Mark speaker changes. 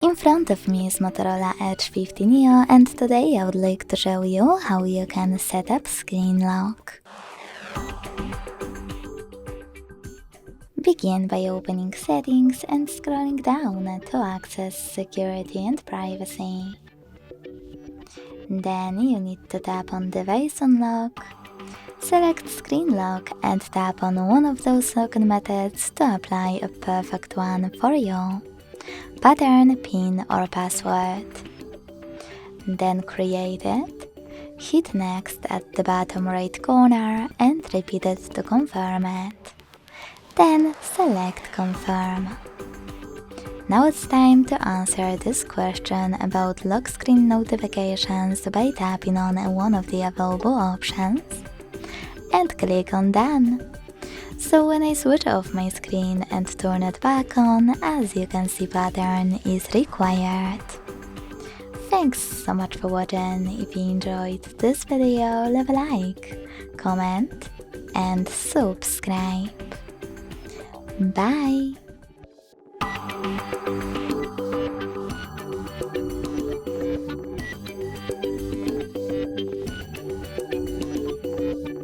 Speaker 1: In front of me is Motorola Edge 50 Neo, and today I would like to show you how you can set up screen lock. Begin by opening Settings and scrolling down to access Security and Privacy. Then you need to tap on Device Unlock, select Screen Lock and tap on one of those login methods to apply a perfect one for you. Pattern, PIN or password. Then create it, hit Next at the bottom right corner and repeat it to confirm it. Then select Confirm. Now it's time to answer this question about lock screen notifications by tapping on one of the available options and click on Done. So when I switch off my screen and turn it back on, as you can see, pattern is required. Thanks so much for watching. If you enjoyed this video, leave a like, comment and subscribe. Bye!